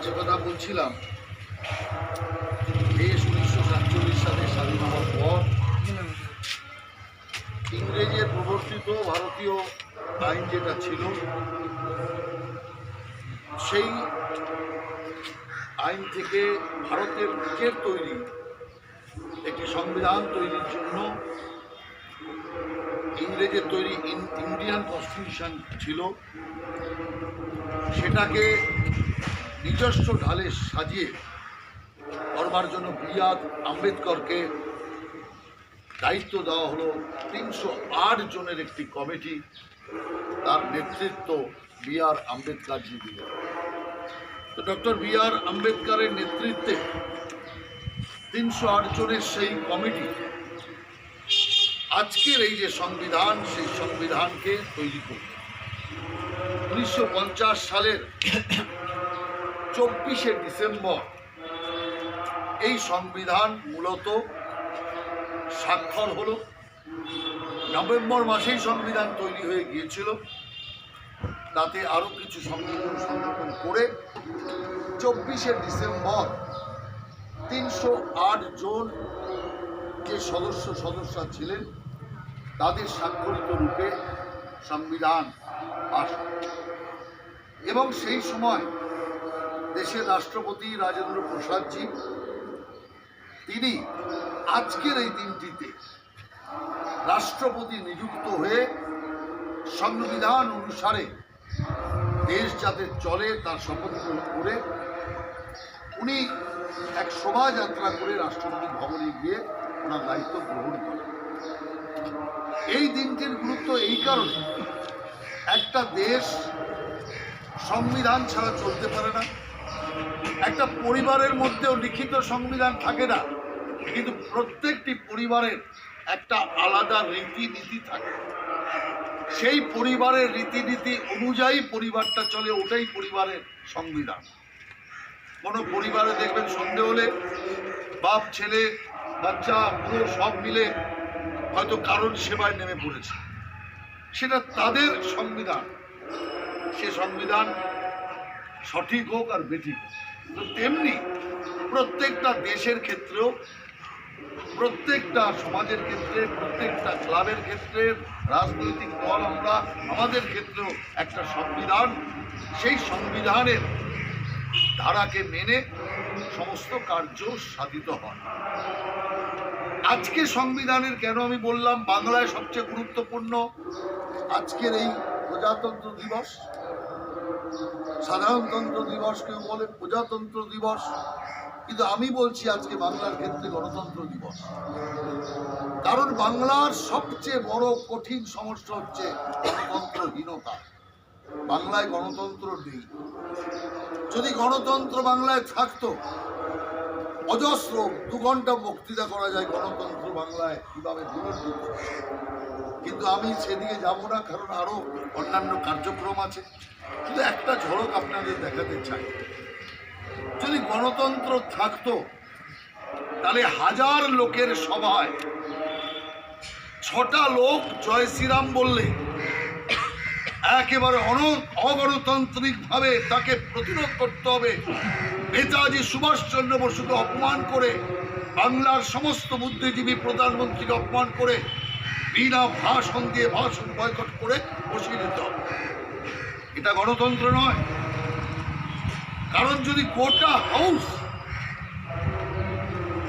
যে কথা বলছিলাম, দেশ 1947 সালে স্বাধীন হওয়ার পর ইংরেজের প্রবর্তিত ভারতীয় আইন যেটা ছিল, সেই আইন থেকে ভারতের নিজের তৈরি একটি সংবিধান তৈরির জন্য ইংরেজের তৈরি ইন্ডিয়ান কনস্টিটিউশন ছিল, সেটাকে নিজস্ব ঢালে সাজিয়ে করবার জন্য বি.আর. আম্বেদকরকে দায়িত্ব দেওয়া হলো 308 জনের একটি কমিটি। তার নেতৃত্ব বি.আর. আম্বেদকরজি দিলেন। তো ডক্টর বি.আর. আম্বেদকরের নেতৃত্বে 308 জনের সেই কমিটি আজকের এই যে সংবিধান, সেই সংবিধানকে তৈরি করল। 1950 সালের 24শে ডিসেম্বর এই সংবিধান মূলত স্বাক্ষর হলো। নভেম্বর মাসেই সংবিধান তৈরি হয়ে গিয়েছিল, তাতে আরও কিছু সংশোধন করে 24শে ডিসেম্বর 308 জন যে সদস্যা ছিলেন তাদের স্বাক্ষরিত রূপে সংবিধান পাস হয়। এবং সেই সময় দেশের রাষ্ট্রপতি রাজেন্দ্র প্রসাদজি তিনি আজকের এই দিনটিতে রাষ্ট্রপতি নিযুক্ত হয়ে সংবিধান অনুসারে দেশ যাতে চলে তার শপথ গ্রহণ করে উনি এক শোভাযাত্রা করে রাষ্ট্রপতি ভবনে গিয়ে ওনার দায়িত্ব গ্রহণ করেন। এই দিনটির গুরুত্ব এই কারণে, একটা দেশ সংবিধান ছাড়া চলতে পারে না। একটা পরিবারের মধ্যেও লিখিত সংবিধান থাকে না, কিন্তু প্রত্যেকটি পরিবারের একটা আলাদা রীতিনীতি থাকে। সেই পরিবারের রীতিনীতি অনুযায়ী পরিবারটা চলে, ওটাই পরিবারের সংবিধান। কোনো পরিবারে দেখবেন সন্ধে হলে বাপ, ছেলে, বাচ্চা, পুরো সব মিলে হয়তো কারোর সেবায় নেমে পড়েছে, সেটা তাদের সংবিধান। সে সংবিধান সঠিক হোক আর বেঠিক হোক। তো তেমনি প্রত্যেকটা দেশের ক্ষেত্রেও, প্রত্যেকটা সমাজের ক্ষেত্রে, প্রত্যেকটা ক্লাবের ক্ষেত্রে, রাজনৈতিক দল আমরা আমাদের ক্ষেত্রেও একটা সংবিধান, সেই সংবিধানের ধারাকে মেনে সমস্ত কার্য সাধিত হয়। আজকে সংবিধানের কেন আমি বললাম বাংলায় সবচেয়ে গুরুত্বপূর্ণ আজকের এই প্রজাতন্ত্র দিবস, সাধারণতন্ত্র দিবস, কেউ বলে প্রজাতন্ত্র দিবস, কিন্তু আমি বলছি আজকে বাংলার ক্ষেত্রে গণতন্ত্র দিবস। কারণ বাংলার সবচেয়ে বড় কঠিন সমস্যা হচ্ছে গণতন্ত্রহীনতা। বাংলায় গণতন্ত্র নেই। যদি গণতন্ত্র বাংলায় থাকতো, অজস্র 2 ঘন্টা বক্তৃতা করা যায় গণতন্ত্র বাংলায় কিভাবে পুনর্জীবিত। কিন্তু আমি সেদিকে যাব না, কারণ আরো অন্যান্য কার্যক্রম আছে। শুধু একটা ঝলক আপনাদের দেখাতে চাই। যদি গণতন্ত্র থাকতো, তাহলে 1000 লোকের সভায় 6টা লোক জয় শ্রীরাম বললে একেবারে অগণতান্ত্রিকভাবে তাকে প্রতিরোধ করতে হবে। নেতাজি সুভাষচন্দ্র বসুকে অপমান করে, বাংলার সমস্ত বুদ্ধিজীবী প্রধানমন্ত্রীকে অপমান করে, বিনা ভাষণ দিয়ে ভাষণ বয়কট করে বসিয়ে দিতে হবে। এটা গণতন্ত্র নয়। কারণ যদি গোটা হাউস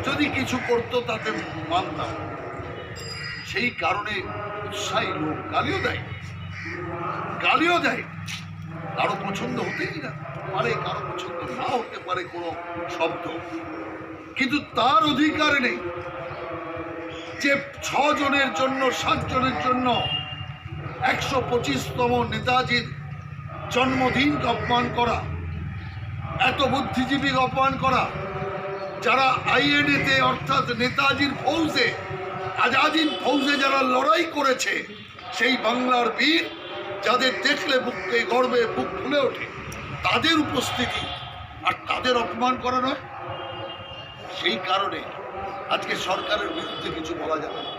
যদি কিছু করতো তাতে মানতাম। সেই কারণে উৎসাহী লোক গালিও দেয়, কারো পছন্দ হতেই না পারে, কারো পছন্দ না হতে পারে কোনো শব্দ, কিন্তু তার অধিকার নেই যে 6 জনের জন্য, 7 জনের জন্য 125তম নেতাজির জন্মদিনকে অপমান করা, এত বুদ্ধিজীবীকে অপমান করা, যারা আইএনএতে অর্থাৎ নেতাজির ফৌজে, আজাদিন ফৌজে যারা লড়াই করেছে, সেই বাংলার বীর যাদের দেখলে বুককে গর্বে বুক ফুলে ওঠে, তাদের উপস্থিতি আর তাদের অপমান করা নয়। সেই কারণে আজকে সরকারের বিরুদ্ধে কিছু বলা যাবে না।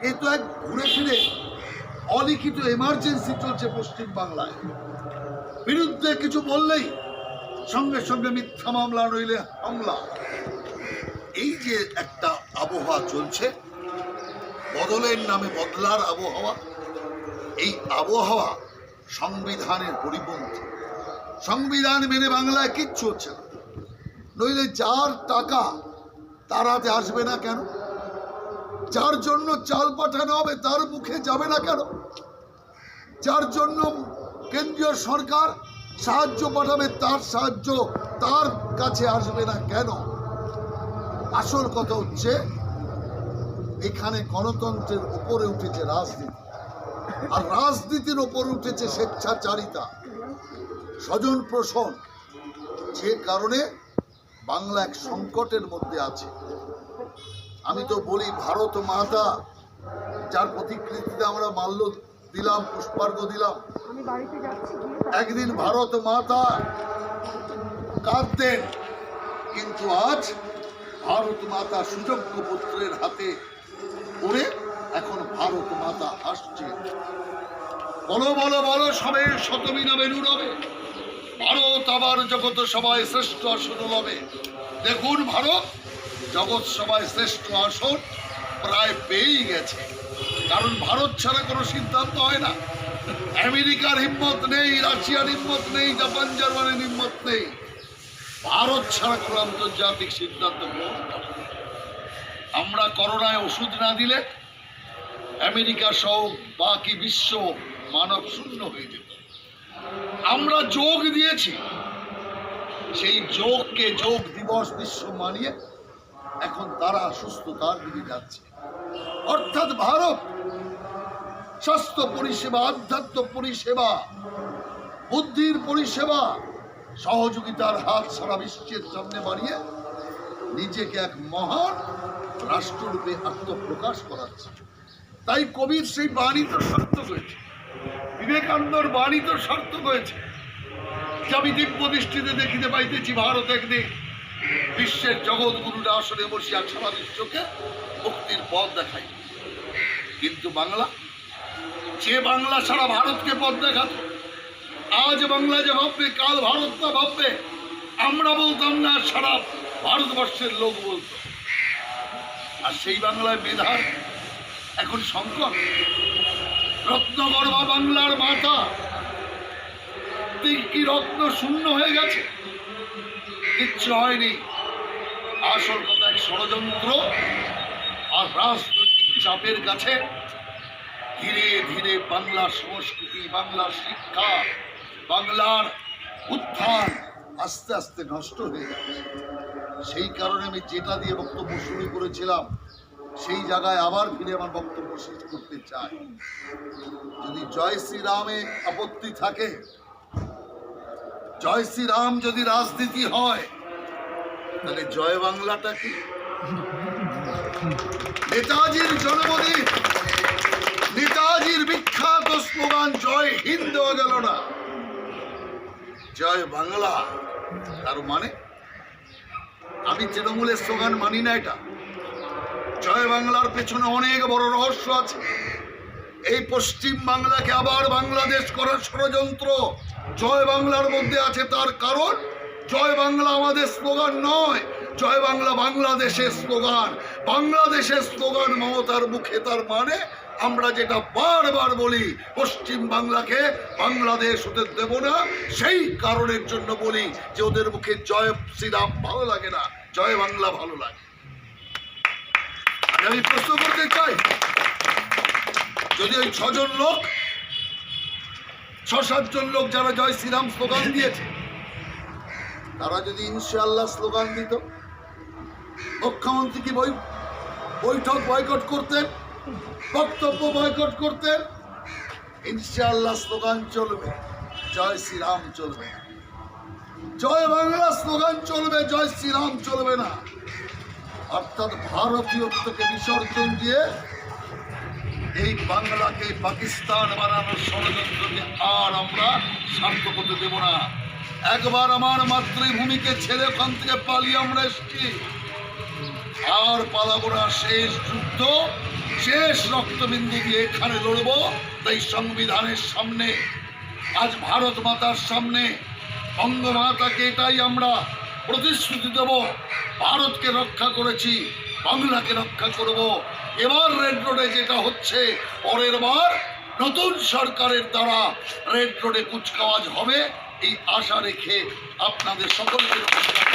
এই তো এক ঘুরে ফিরে অলিখিত এমার্জেন্সি চলছে পশ্চিম বাংলায়। বিরুদ্ধে কিছু বললেই সঙ্গে সঙ্গে মিথ্যা মামলা, নইলে হামলা। এই যে একটা আবহাওয়া চলছে, বদলের নামে বদলার আবহাওয়া, এই আবহাওয়া সংবিধানের পরিপন্থী। সংবিধান মেনে বাংলায় কিচ্ছু হচ্ছে না। নইলে যার টাকা তার হাতে আসবে না কেন? যার জন্য চাল পাঠানো হবে তার মুখে যাবে না কেন? যার জন্য কেন্দ্রীয় সরকার সাহায্য পাঠাবে তার সাহায্য তার কাছে আসবে না কেন? আসল কথা হচ্ছে এখানে গণতন্ত্রের উপরে উঠেছে রাজনীতি, আর রাজনীতির উপরে উঠেছে স্বেচ্ছাচারিতা, স্বজন পোষণ। যে কারণে বাংলা এক সংকটের মধ্যে আছে। আমি তো বলি ভারত মাতা, যার প্রতিকৃতিতে আমরা মাল্য দিলাম, পুষ্পার্ঘ দিলাম, একদিন ভারত মাতা কাঁদতেন, কিন্তু আজ ভারত মাতা সুযোগ্য পুত্রের হাতে পড়ে এখন ভারত মাতা আসছে। বলো বলো বলো সবে শতমী নামে নুরবে, ভারত আবার জগৎ সবাই শ্রেষ্ঠ আসন লবে। দেখুন ভারত জগৎ সবাই শ্রেষ্ঠ আসন প্রায় পেয়েই গেছে, কারণ ভারত ছাড়া কোনো সিদ্ধান্ত হয় না। আমেরিকার হিম্মত নেই, রাশিয়ার হিম্মত নেই, জাপান জার্মানির হিম্মত নেই। ভারত ছাড়া কোনো আন্তর্জাতিক সিদ্ধান্ত গ্রহণ করে। আমরা করোনায় ওষুধ না দিলে আমেরিকা সহ বাকি বিশ্ব মানব শূন্য হয়ে যেত। আমরা যোগ দিয়েছি, সেই যোগকে যোগ দিবস বিশ্ব মানিয়ে এখন তারা সুস্থতার দিকে যাচ্ছে। অর্থাৎ ভারত স্বাস্থ্য পরিষেবা, আধ্যাত্ম পরিষেবা, বুদ্ধির পরিষেবা, সহযোগিতার হাত সারা বিশ্বের সামনে বাড়িয়ে নিজেকে এক মহান রাষ্ট্ররূপে আত্মপ্রকাশ করাচ্ছে। তাই কবির সেই বাণী তো সার্থক হয়েছে, বিবেকানন্দর বাণী তো সার্থক হয়েছে যে আমি দিব্য দৃষ্টিতে দেখিতে পাইতেছি ভারত একদিন বিশ্বের জগৎগুরুরা আসলে বসিয়া সারা বিশ্বকে মুক্তির পথ দেখাই। কিন্তু বাংলা, যে বাংলা সারা ভারতকে পথ দেখাত, আজ বাংলা যে ভাববে কাল ভারত তা ভাববে। আমরা বলতাম না, সারা ভারতবর্ষের লোক বলতো। আর সেই বাংলায় মেধার এখন সংকট। রত্নগর্ভা বাংলার মাথা কি রত্ন শূন্য হয়ে গেছে? কিচ্ছু হয়নি। আসল কথা এক ষড়যন্ত্র আর রাজনৈতিক চাপের কাছে ধীরে ধীরে বাংলার সংস্কৃতি, বাংলার শিক্ষা, বাংলার উত্থান আস্তে আস্তে নষ্ট হয়ে যাচ্ছে। সেই কারণে আমি যেটা দিয়ে বক্তব্য শুরু করেছিলাম সেই জায়গায় আবার ফিরে আমার বক্তব্য শেষ করতে চাই। যদি জয় শ্রীরামে আপত্তি থাকে, জয় শ্রীরাম যদি রাজনীতি হয়, তাহলে জয় বাংলাটা কি? নেতাজির জন্মদিন, নেতাজির বিখ্যাত স্লোগান জয় হিন্দ দেওয়া গেল না, জয় বাংলা। তার মানে আমি তৃণমূলের স্লোগান মানি না। এটা জয় বাংলার পেছনে অনেক বড় রহস্য আছে। এই পশ্চিম বাংলাকে আবার বাংলাদেশ করার ষড়যন্ত্র জয় বাংলার মধ্যে আছে। তার কারণ জয় বাংলা আমাদের স্লোগান নয়, জয় বাংলা বাংলাদেশের স্লোগান। বাংলাদেশের স্লোগান মমতার মুখে। তার মানে আমরা যেটা বারবার বলি, পশ্চিম বাংলাকে বাংলাদেশ হতে দেব না। সেই কারণের জন্য বলি যে ওদের মুখে জয় শ্রীরাম ভালো লাগে না, জয় বাংলা ভালো লাগে। আমি প্রশ্ন করতে চাই, যদি ওই 6 জন লোক, 6-7 জন লোক যারা জয় শ্রীরাম স্লোগান দিয়েছে, তারা যদি ইনশাআল্লাহ স্লোগান দিত, মুখ্যমন্ত্রী কি বৈঠক বয়কট করতেন, বক্তব্য বয়কট করতেন? ইনশাআল্লাহ স্লোগান চলবে, জয় শ্রীরাম চলবে। জয় বাংলা স্লোগান চলবে, জয় শ্রীরাম চলবে না। অর্থাৎ ভারতীয়ত্বকে বিসর্জন দিয়ে এই বাংলাকে পাকিস্তান বানানোর ষড়যন্ত্রকে আর আমরা সার্থক হতে দেব না। একবার আমার মাতৃভূমিকে ছেড়ে ওখান থেকে পালিয়ে আমরা এসেছি, আর পালাবো না। শেষ যুদ্ধ, শেষ রক্তবিন্দু দিয়ে এখানে লড়বো। তাই সংবিধানের সামনে, আজ ভারত মাতার সামনে বঙ্গমাতাকে এটাই আমরা প্রতিশ্রুতি দেব, ভারতকে রক্ষা করেছি, বাংলাকে রক্ষা করব। এবার রেড রোডে যেটা হচ্ছে, পরের বার নতুন সরকারের দ্বারা রেড রোডে কুচকাওয়াজ হবে, এই আশা রেখে আপনাদের সকলকে নমস্কার।